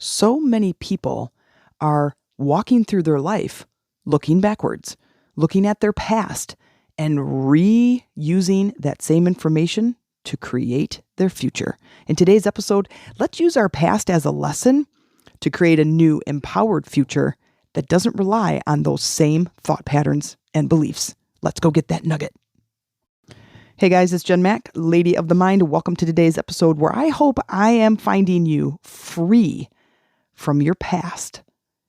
So many people are walking through their life looking backwards, looking at their past, and reusing that same information to create their future. In today's episode, let's use our past as a lesson to create a new, empowered future that doesn't rely on those same thought patterns and beliefs. Let's go get that nugget. Hey guys, it's Jen Mack, Lady of the Mind. Welcome to today's episode where I hope I am finding you free from your past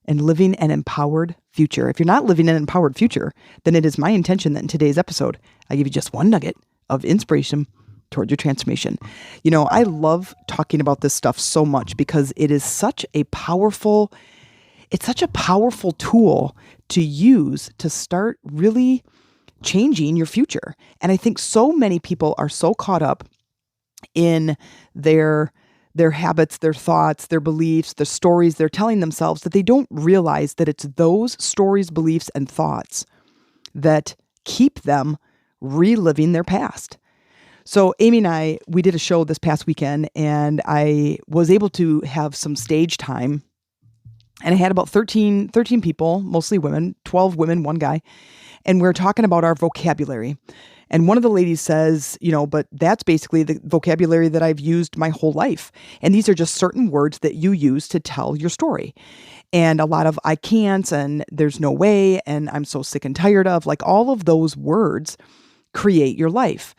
and living an empowered future. If you're not living an empowered future, then it is my intention that in today's episode, I give you just one nugget of inspiration toward your transformation. You know, I love talking about this stuff so much because it is such a powerful tool to use to start really changing your future. And I think so many people are so caught up in their habits, their thoughts, their beliefs, the stories they're telling themselves that they don't realize that it's those stories, beliefs, and thoughts that keep them reliving their past. So Amy and I, we did a show this past weekend and I was able to have some stage time, and I had about 13 people, mostly women, 12 women, one guy. And we're talking about our vocabulary. And one of the ladies says, but that's basically the vocabulary that I've used my whole life. And these are just certain words that you use to tell your story. And a lot of I can'ts and there's no way and I'm so sick and tired of, like all of those words create your life.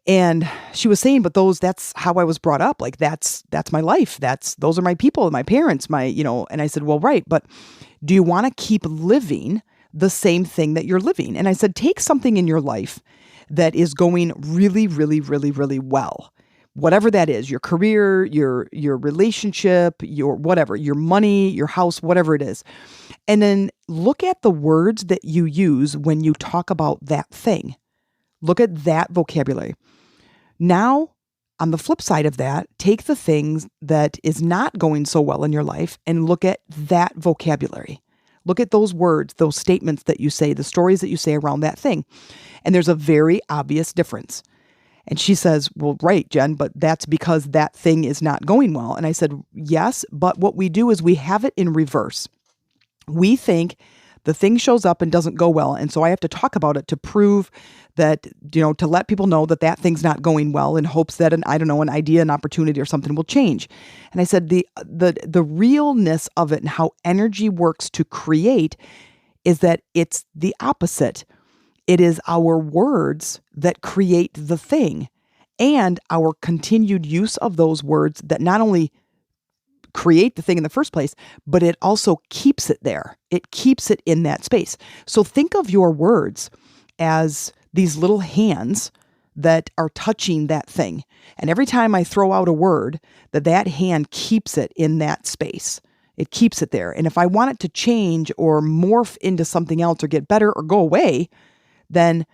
And she was saying, but that's how I was brought up. Like that's my life. Those are my people, my parents, and I said, well, right. But do you want to keep living the same thing that you're living? And I said, take something in your life that is going really, really, really, really well. Whatever that is, your career, your relationship, your whatever, your money, your house, whatever it is. And then look at the words that you use when you talk about that thing. Look at that vocabulary. Now, on the flip side of that, take the things that is not going so well in your life and look at that vocabulary. Look at those words, those statements that you say, the stories that you say around that thing. And there's a very obvious difference. And she says, well, right, Jen, but that's because that thing is not going well. And I said, yes, but what we do is we have it in reverse. We think the thing shows up and doesn't go well. And so I have to talk about it to prove that, to let people know that that thing's not going well in hopes that an idea, an opportunity or something will change. And I said, the realness of it and how energy works to create is that it's the opposite. It is our words that create the thing and our continued use of those words that not only create the thing in the first place, but it also keeps it there. It keeps it in that space. So think of your words as these little hands that are touching that thing. And every time I throw out a word, that hand keeps it in that space. It keeps it there. And if I want it to change or morph into something else or get better or go away, then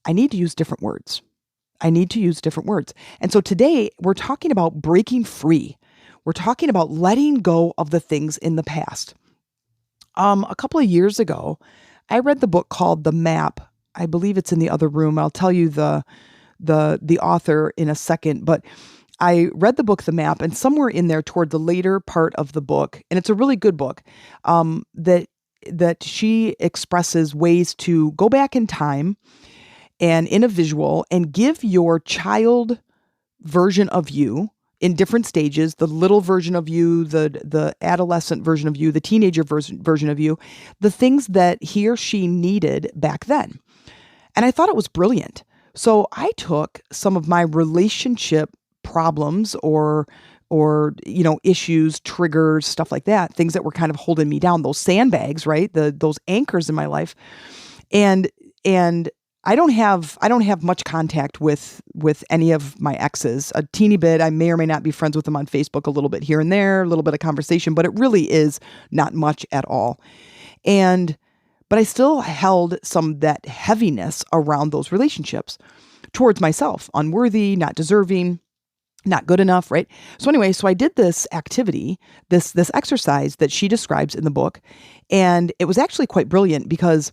I need to use different words. And so today we're talking about breaking free. We're talking about letting go of the things in the past. A couple of years ago, I read the book called The Map. I believe it's in the other room. I'll tell you the author in a second, but I read the book, The Map, and somewhere in there toward the later part of the book, and it's a really good book, that she expresses ways to go back in time and in a visual and give your child version of you in different stages, the little version of you, the adolescent version of you, the teenager version of you, the things that he or she needed back then. And I thought it was brilliant. So I took some of my relationship problems or issues, triggers, stuff like that, things that were kind of holding me down, those sandbags, right? Those anchors in my life. And I don't have much contact with any of my exes, a teeny bit. I may or may not be friends with them on Facebook a little bit here and there, a little bit of conversation, but it really is not much at all. But I still held some that heaviness around those relationships towards myself, unworthy, not deserving, not good enough, right? So anyway, I did this activity, this exercise that she describes in the book, and it was actually quite brilliant because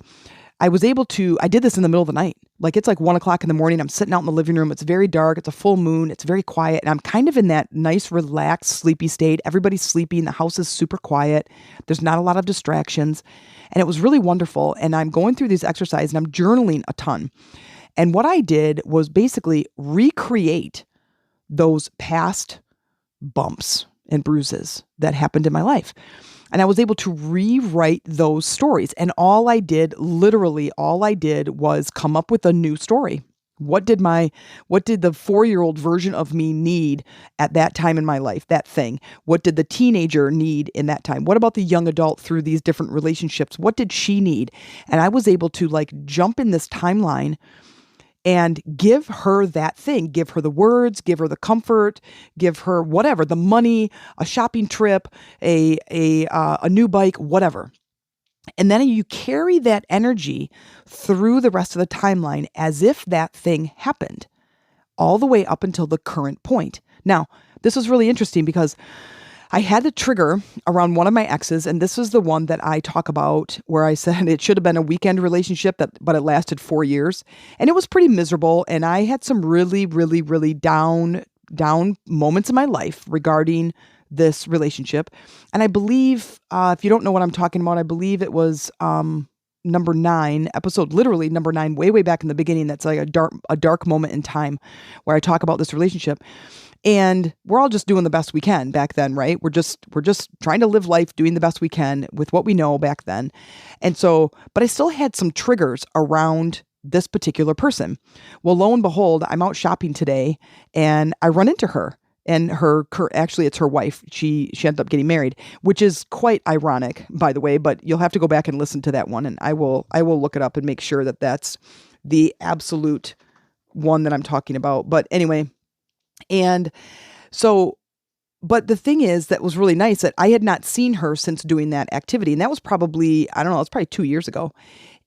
I did this in the middle of the night. Like it's like 1 o'clock in the morning. I'm sitting out in the living room. It's very dark. It's a full moon. It's very quiet. And I'm kind of in that nice, relaxed, sleepy state. Everybody's sleeping. The house is super quiet. There's not a lot of distractions. And it was really wonderful. And I'm going through these exercises and I'm journaling a ton. And what I did was basically recreate those past bumps and bruises that happened in my life. And I was able to rewrite those stories. And literally all I did was come up with a new story. What did the 4-year-old version of me need at that time in my life? That thing. What did the teenager need in that time? What about the young adult through these different relationships? What did she need? And I was able to like jump in this timeline and give her that thing, give her the words, give her the comfort, give her whatever, the money, a shopping trip, a new bike, whatever. And then you carry that energy through the rest of the timeline as if that thing happened all the way up until the current point. Now, this was really interesting because I had the trigger around one of my exes, and this is the one that I talk about where I said it should have been a weekend relationship, but it lasted 4 years, and it was pretty miserable, and I had some really, really, really down moments in my life regarding this relationship. And I believe, if you don't know what I'm talking about, I believe it was number 9, episode literally number 9, way back in the beginning. That's like a dark moment in time where I talk about this relationship. And we're all just doing the best we can back then, right? We're just trying to live life, doing the best we can with what we know back then. And so, but I still had some triggers around this particular person. Well, lo and behold, I'm out shopping today and I run into her. And actually it's her wife. She ended up getting married, which is quite ironic, by the way, but you'll have to go back and listen to that one. And I will look it up and make sure that that's the absolute one that I'm talking about. But anyway, and so, but the thing is that was really nice that I had not seen her since doing that activity. And that was probably, I don't know, it's probably 2 years ago.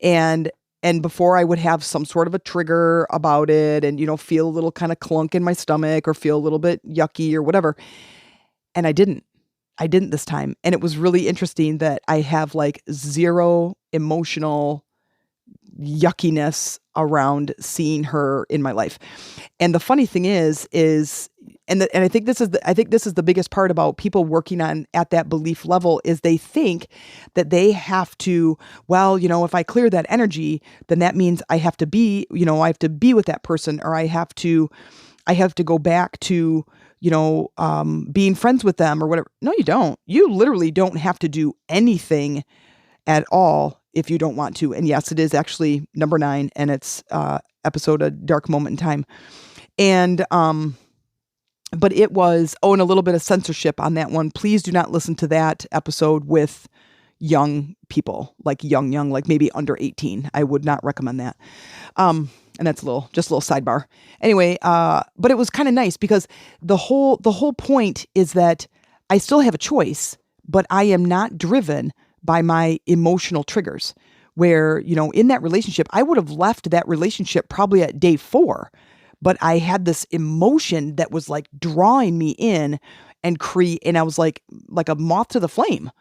And before I would have some sort of a trigger about it and, feel a little kind of clunk in my stomach or feel a little bit yucky or whatever. And I didn't this time. And it was really interesting that I have like zero emotional yuckiness around seeing her in my life. And the funny thing is I think this is the biggest part about people working on at that belief level is they think that they have to, if I clear that energy, then that means I have to be, I have to be with that person, or I have to go back to, being friends with them or whatever. No, you don't. You literally don't have to do anything at all if you don't want to. And yes, it is actually number 9 and it's episode A Dark Moment in Time. And but it was, and a little bit of censorship on that one. Please do not listen to that episode with young people, like young, like maybe under 18. I would not recommend that. And that's just a little sidebar. Anyway, but it was kind of nice because the whole point is that I still have a choice, but I am not driven by my emotional triggers where, in that relationship, I would have left that relationship probably at day 4, but I had this emotion that was like drawing me in and I was like a moth to the flame.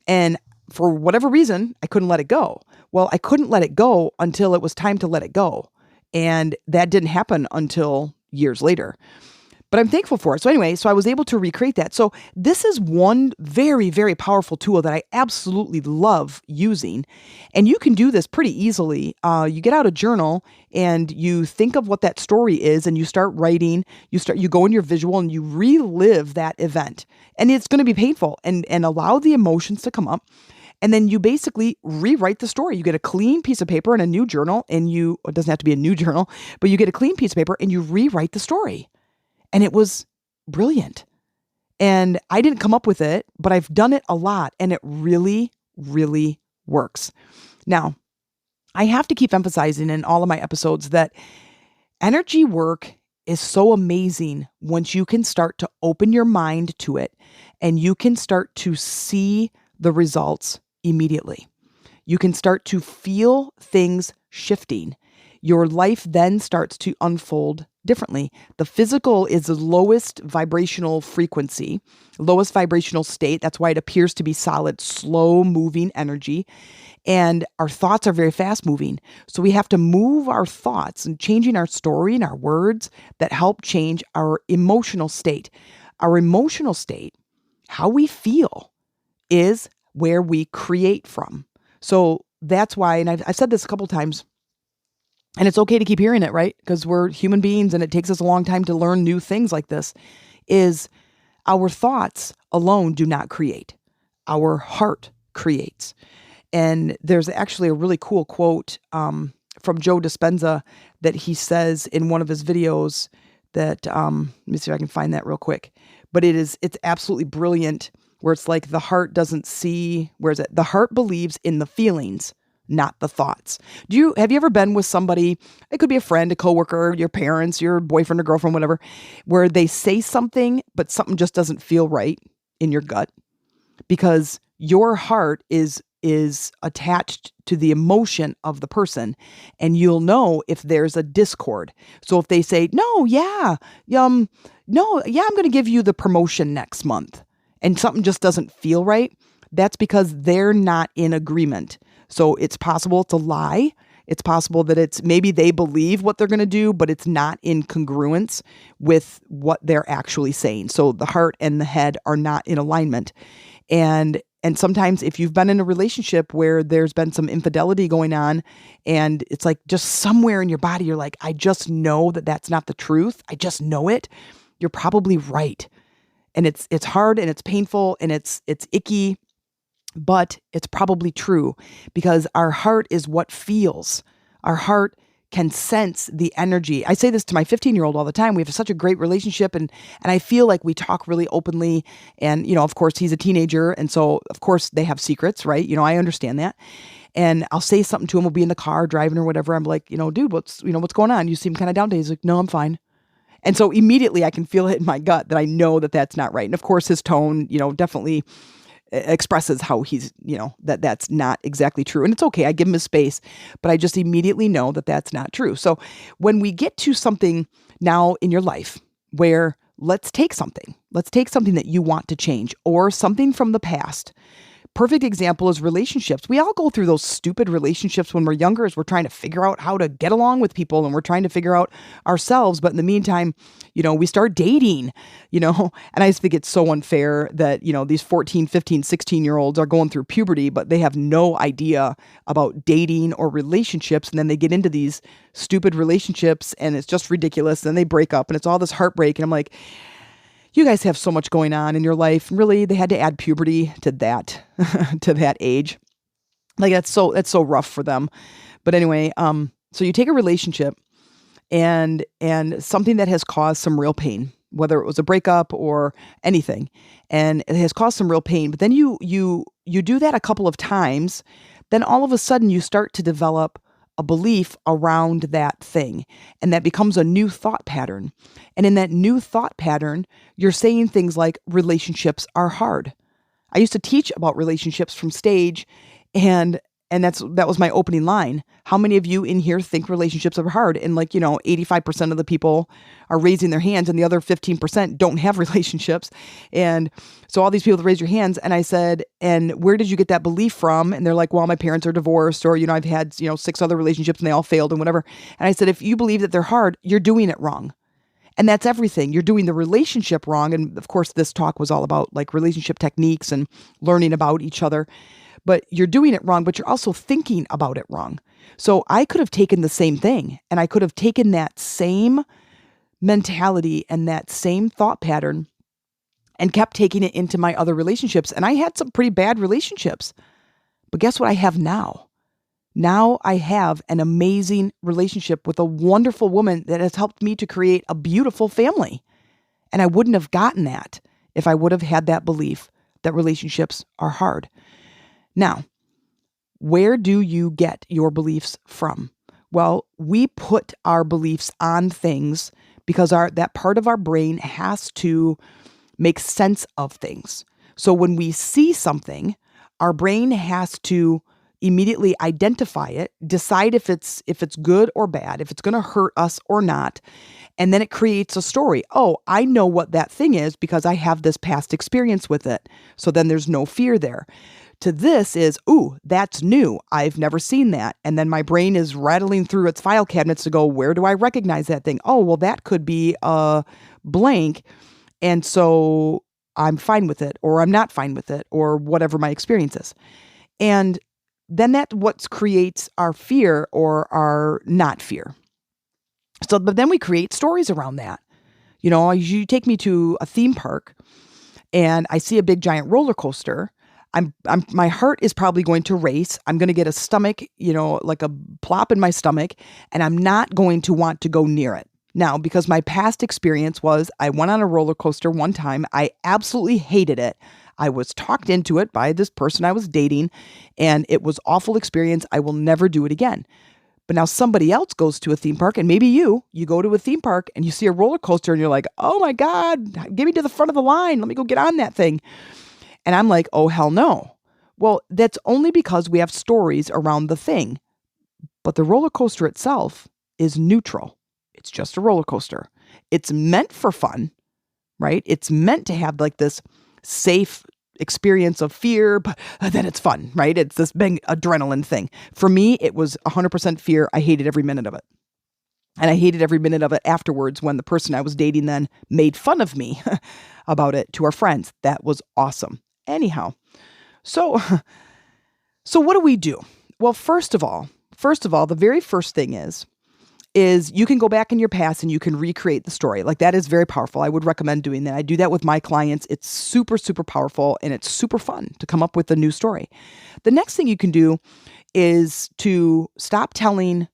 And for whatever reason, I couldn't let it go. Well, I couldn't let it go until it was time to let it go. And that didn't happen until years later. But I'm thankful for it. So anyway, I was able to recreate that. So this is one very, very powerful tool that I absolutely love using. And you can do this pretty easily. You get out a journal and you think of what that story is and you start writing, you go in your visual and you relive that event. And it's going to be painful and allow the emotions to come up. And then you basically rewrite the story. You get a clean piece of paper and a new journal it doesn't have to be a new journal, but you get a clean piece of paper and you rewrite the story. And it was brilliant. And I didn't come up with it, but I've done it a lot and it really, really works. Now, I have to keep emphasizing in all of my episodes that energy work is so amazing once you can start to open your mind to it and you can start to see the results immediately. You can start to feel things shifting. your life then starts to unfold differently. The physical is the lowest vibrational frequency, lowest vibrational state. That's why it appears to be solid, slow moving energy. And our thoughts are very fast moving. So we have to move our thoughts and changing our story and our words that help change our emotional state. Our emotional state, how we feel, is where we create from. So that's why, and I've said this a couple times, and it's okay to keep hearing it, right? Because we're human beings and it takes us a long time to learn new things like this, is our thoughts alone do not create. Our heart creates. And there's actually a really cool quote from Joe Dispenza that he says in one of his videos that, let me see if I can find that real quick. But it's absolutely brilliant, where it's like the heart doesn't see, where is it? The heart believes in the feelings, not the thoughts. Have you ever been with somebody, it could be a friend, a coworker, your parents, your boyfriend or girlfriend, whatever, where they say something, but something just doesn't feel right in your gut? Because your heart is attached to the emotion of the person, and you'll know if there's a discord. So if they say, no, yeah, I'm going to give you the promotion next month, and something just doesn't feel right, that's because they're not in agreement. So it's possible it's a lie. It's possible that maybe they believe what they're going to do, but it's not in congruence with what they're actually saying. So the heart and the head are not in alignment. And sometimes if you've been in a relationship where there's been some infidelity going on, and it's like just somewhere in your body, you're like, I just know that that's not the truth. I just know it. You're probably right. And it's hard and it's painful and it's icky, but it's probably true, because our heart is what feels. Our heart can sense the energy. I say this to my 15-year-old all the time. We have such a great relationship, and I feel like we talk really openly. And, of course, he's a teenager. And so, of course, they have secrets, right? I understand that. And I'll say something to him. We'll be in the car driving or whatever. I'm like, dude, what's going on? You seem kind of down today. He's like, no, I'm fine. And so immediately I can feel it in my gut that I know that that's not right. And of course, his tone, definitely expresses how he's, that's not exactly true. And it's okay. I give him his space, but I just immediately know that that's not true. So when we get to something now in your life where let's take something that you want to change, or something from the past. Perfect example is relationships. We all go through those stupid relationships when we're younger, as we're trying to figure out how to get along with people, and we're trying to figure out ourselves. But in the meantime, we start dating, and I just think it's so unfair that, these 14, 15, 16-year-olds are going through puberty, but they have no idea about dating or relationships. And then they get into these stupid relationships and it's just ridiculous. And they break up and it's all this heartbreak. And I'm like, you guys have so much going on in your life. Really, they had to add puberty to that, to that age. Like that's so rough for them. But anyway, so you take a relationship and something that has caused some real pain, whether it was a breakup or anything, and it has caused some real pain. But then you do that a couple of times, then all of a sudden you start to develop a belief around that thing, and that becomes a new thought pattern. And in that new thought pattern, you're saying things like relationships are hard. I used to teach about relationships from stage, and that was my opening line. How many of you in here think relationships are hard? And 85% of the people are raising their hands, and the other 15% don't have relationships. And so all these people that raise your hands, and I said, and where did you get that belief from? And they're like, well, my parents are divorced, or, I've had, 6 other relationships and they all failed and whatever. And I said, if you believe that they're hard, you're doing it wrong. And that's everything. You're doing the relationship wrong. And of course, this talk was all about relationship techniques and learning about each other. But you're doing it wrong, but you're also thinking about it wrong. So I could have taken the same thing, and I could have taken that same mentality and that same thought pattern and kept taking it into my other relationships. And I had some pretty bad relationships. But guess what I have now? Now I have an amazing relationship with a wonderful woman that has helped me to create a beautiful family. And I wouldn't have gotten that if I would have had that belief that relationships are hard. Now, where do you get your beliefs from? Well, we put our beliefs on things because that part of our brain has to make sense of things. So when we see something, our brain has to immediately identify it, decide if it's good or bad, if it's going to hurt us or not. And then it creates a story. Oh, I know what that thing is because I have this past experience with it. So then there's no fear there. To this is, ooh, that's new. I've never seen that. And then my brain is rattling through its file cabinets to go, where do I recognize that thing? Oh, well, that could be a blank. And so I'm fine with it, or I'm not fine with it, or whatever my experience is. And then that what creates our fear or our not fear. So, but then we create stories around that. You take me to a theme park and I see a big giant roller coaster. My heart is probably going to race. I'm going to get a stomach, like a plop in my stomach, and I'm not going to want to go near it. Now, because my past experience was I went on a roller coaster one time. I absolutely hated it. I was talked into it by this person I was dating, and it was awful experience. I will never do it again. But now somebody else goes to a theme park, and maybe you go to a theme park and you see a roller coaster and you're like, oh my God, get me to the front of the line. Let me go get on that thing. And I'm like, oh, hell no. Well, that's only because we have stories around the thing. But the roller coaster itself is neutral. It's just a roller coaster. It's meant for fun, right? It's meant to have like this safe experience of fear, but then it's fun, right? It's this big adrenaline thing. For me, it was 100% fear. I hated every minute of it. And I hated every minute of it afterwards when the person I was dating then made fun of me about it to our friends. That was awesome. Anyhow, so what do we do? Well, first of all, the very first thing is you can go back in your past and you can recreate the story. Like that is very powerful. I would recommend doing that. I do that with my clients. It's super, super powerful and it's super fun to come up with a new story. The next thing you can do is to stop telling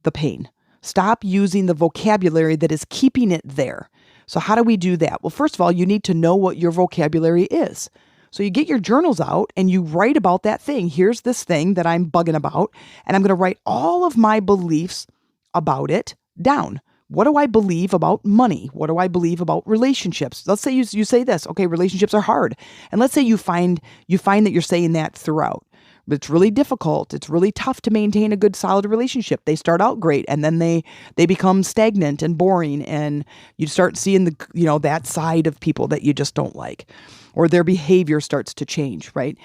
the pain. Stop using the vocabulary that is keeping it there. So how do we do that? Well, first of all, you need to know what your vocabulary is. So you get your journals out and you write about that thing. Here's this thing that I'm bugging about, and I'm going to write all of my beliefs about it down. What do I believe about money? What do I believe about relationships? Let's say you say this, okay, relationships are hard. And let's say you find that you're saying that throughout. But it's really difficult. It's really tough to maintain a good, solid relationship. They start out great and then they become stagnant and boring, and you start seeing that side of people that you just don't like, or their behavior starts to change, right?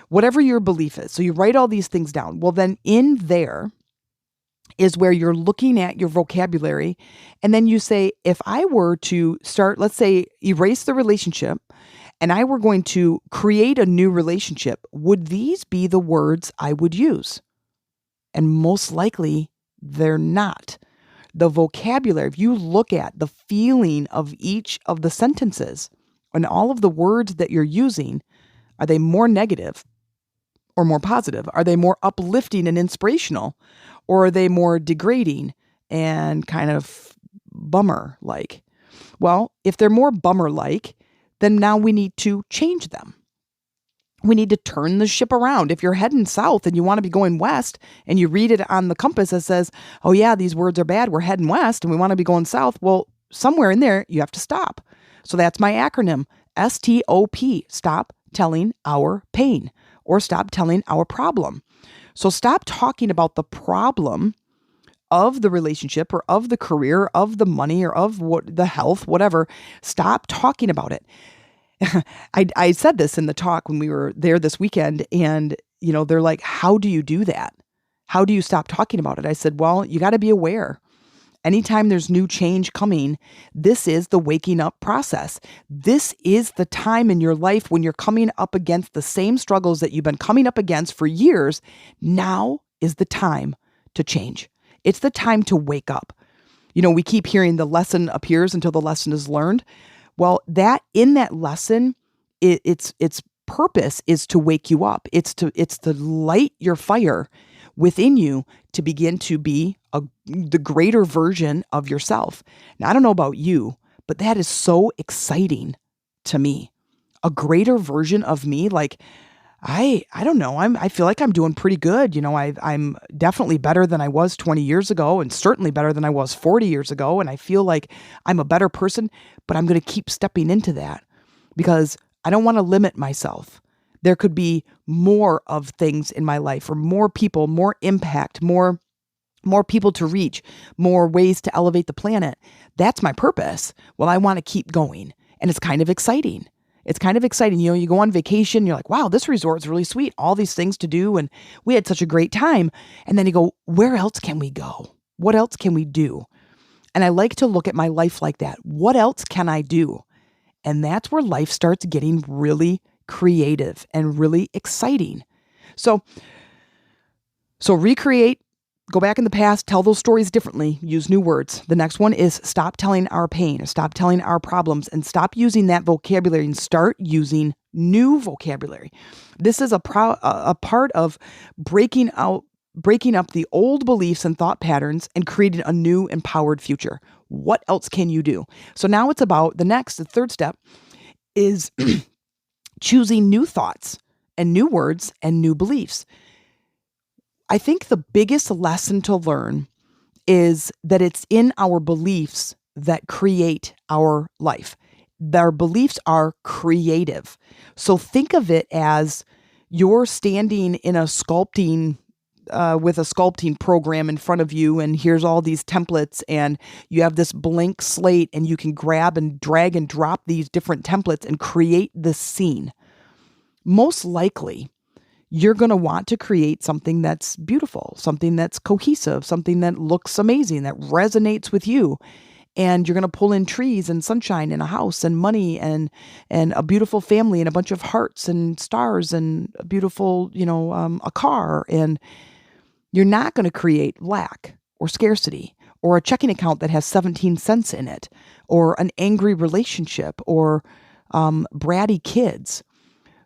Whatever your belief is. So you write all these things down. Well, then in there is where you're looking at your vocabulary. And then you say, if I were to start, let's say, erase the relationship and I were going to create a new relationship, would these be the words I would use? And most likely they're not. The vocabulary, if you look at the feeling of each of the sentences and all of the words that you're using, are they more negative or more positive? Are they more uplifting and inspirational? Or are they more degrading and kind of bummer-like? Well, if they're more bummer-like, then now we need to change them. We need to turn the ship around. If you're heading south and you want to be going west and you read it on the compass that says, oh yeah, these words are bad, we're heading west and we want to be going south, well, somewhere in there you have to stop. So that's my acronym, STOP, stop telling our pain, or stop telling our problem. So stop talking about the problem of the relationship or of the career, of the money, or of the health, whatever. Stop talking about it. I said this in the talk when we were there this weekend, and they're like, how do you do that? How do you stop talking about it? I said, well, you got to be aware. Anytime there's new change coming, this is the waking up process. This is the time in your life when you're coming up against the same struggles that you've been coming up against for years. Now is the time to change. It's the time to wake up. We keep hearing the lesson appears until the lesson is learned. Well, that in that lesson, its purpose is to wake you up. It's to light your fire within you to begin to be the greater version of yourself. Now, I don't know about you, but that is so exciting to me. A greater version of me, like I don't know. I feel like I'm doing pretty good. I'm definitely better than I was 20 years ago, and certainly better than I was 40 years ago. And I feel like I'm a better person, but I'm going to keep stepping into that because I don't want to limit myself, There could be more of things in my life, or more people, more impact, more people to reach, more ways to elevate the planet. That's my purpose. Well, I want to keep going. And it's kind of exciting. It's kind of exciting. You go on vacation, you're like, wow, this resort's really sweet. All these things to do. And we had such a great time. And then you go, where else can we go? What else can we do? And I like to look at my life like that. What else can I do? And that's where life starts getting really creative and really exciting. So recreate, go back in the past, tell those stories differently, use new words. The next one is stop telling our pain, stop telling our problems, and stop using that vocabulary and start using new vocabulary. This is a part of breaking up the old beliefs and thought patterns and creating a new empowered future. What else can you do? So now it's about the third step is choosing new thoughts and new words and new beliefs. I think the biggest lesson to learn is that it's in our beliefs that create our life. Our beliefs are creative. So think of it as you're standing in a sculpting with a sculpting program in front of you, and here's all these templates, and you have this blank slate, and you can grab and drag and drop these different templates and create this scene. Most likely, you're going to want to create something that's beautiful, something that's cohesive, something that looks amazing, that resonates with you. And you're going to pull in trees and sunshine and a house and money and a beautiful family and a bunch of hearts and stars and a beautiful, a car. And you're not going to create lack or scarcity or a checking account that has 17 cents in it or an angry relationship or bratty kids.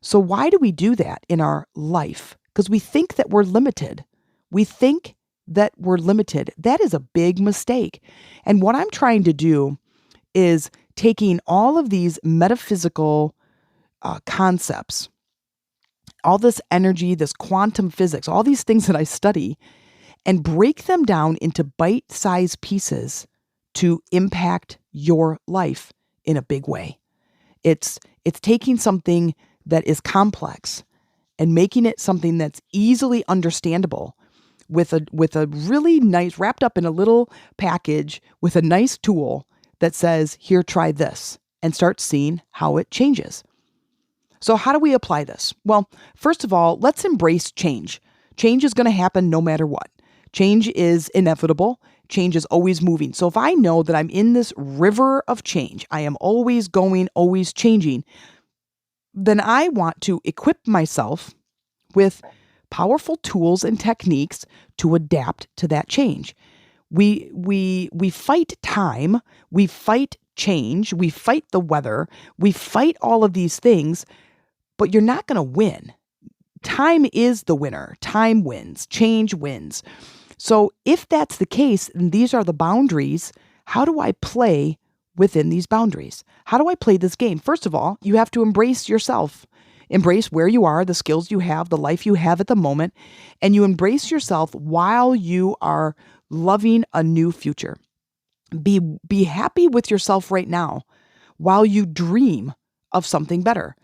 So why do we do that in our life? Because we think that we're limited. We think that we're limited. That is a big mistake. And what I'm trying to do is taking all of these metaphysical concepts, all this energy, this quantum physics, all these things that I study, and break them down into bite-sized pieces to impact your life in a big way. It's taking something that is complex and making it something that's easily understandable with a really nice, wrapped up in a little package with a nice tool that says, here, try this, and start seeing how it changes. So how do we apply this? Well, first of all, let's embrace change. Change is going to happen no matter what. Change is inevitable. Change is always moving. So if I know that I'm in this river of change, I am always going, always changing, then I want to equip myself with powerful tools and techniques to adapt to that change. We fight time, we fight change, we fight the weather, we fight all of these things, but you're not going to win. Time is the winner. Time wins. Change wins. So if that's the case, and these are the boundaries, how do I play within these boundaries? How do I play this game? First of all, you have to embrace yourself. Embrace where you are, the skills you have, the life you have at the moment, and you embrace yourself while you are loving a new future. Be happy with yourself right now while you dream of something better.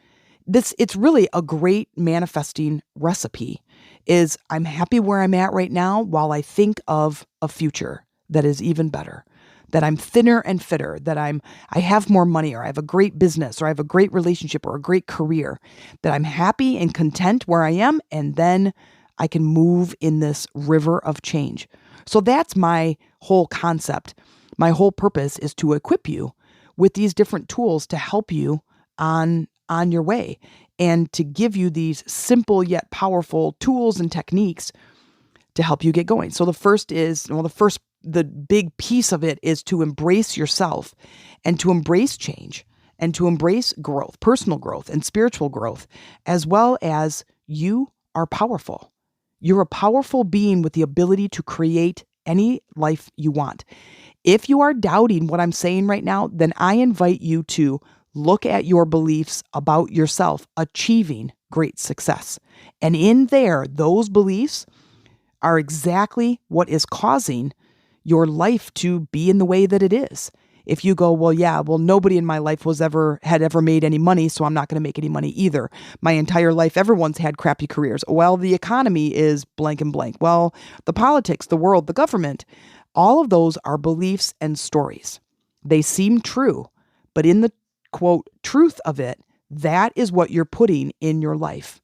It's really a great manifesting recipe. Is I'm happy where I'm at right now while I think of a future that is even better. That I'm thinner and fitter, that I have more money, or I have a great business, or I have a great relationship, or a great career, that I'm happy and content where I am, and then I can move in this river of change. So that's my whole concept. My whole purpose is to equip you with these different tools to help you on your way and to give you these simple yet powerful tools and techniques to help you get going. So the big piece of it is to embrace yourself and to embrace change and to embrace growth, personal growth and spiritual growth, as well as you are powerful. You're a powerful being with the ability to create any life you want. If you are doubting what I'm saying right now, then I invite you to look at your beliefs about yourself achieving great success. And in there, those beliefs are exactly what is causing your life to be in the way that it is. If you go, well, nobody in my life had ever made any money, so I'm not going to make any money either. My entire life, everyone's had crappy careers. Well, the economy is blank and blank. Well, the politics, the world, the government, all of those are beliefs and stories. They seem true, but in the quote, truth of it, that is what you're putting in your life.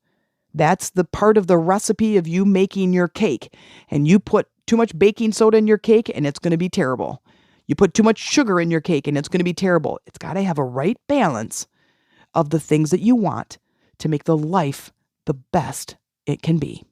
That's the part of the recipe of you making your cake. And you put too much baking soda in your cake and it's going to be terrible. You put too much sugar in your cake and it's going to be terrible. It's got to have a right balance of the things that you want to make the life the best it can be.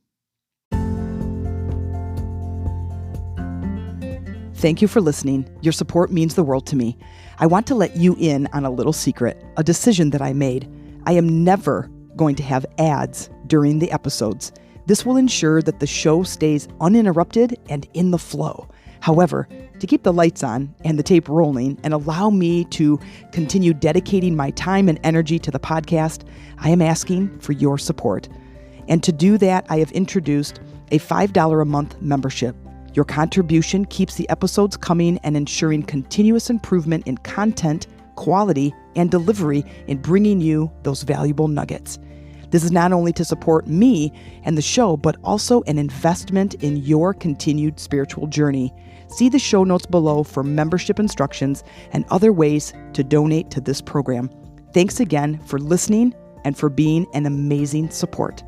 Thank you for listening. Your support means the world to me. I want to let you in on a little secret, a decision that I made. I am never going to have ads during the episodes. This will ensure that the show stays uninterrupted and in the flow. However, to keep the lights on and the tape rolling and allow me to continue dedicating my time and energy to the podcast, I am asking for your support. And to do that, I have introduced a $5 a month membership. Your contribution keeps the episodes coming and ensuring continuous improvement in content, quality, and delivery in bringing you those valuable nuggets. This is not only to support me and the show, but also an investment in your continued spiritual journey. See the show notes below for membership instructions and other ways to donate to this program. Thanks again for listening and for being an amazing support.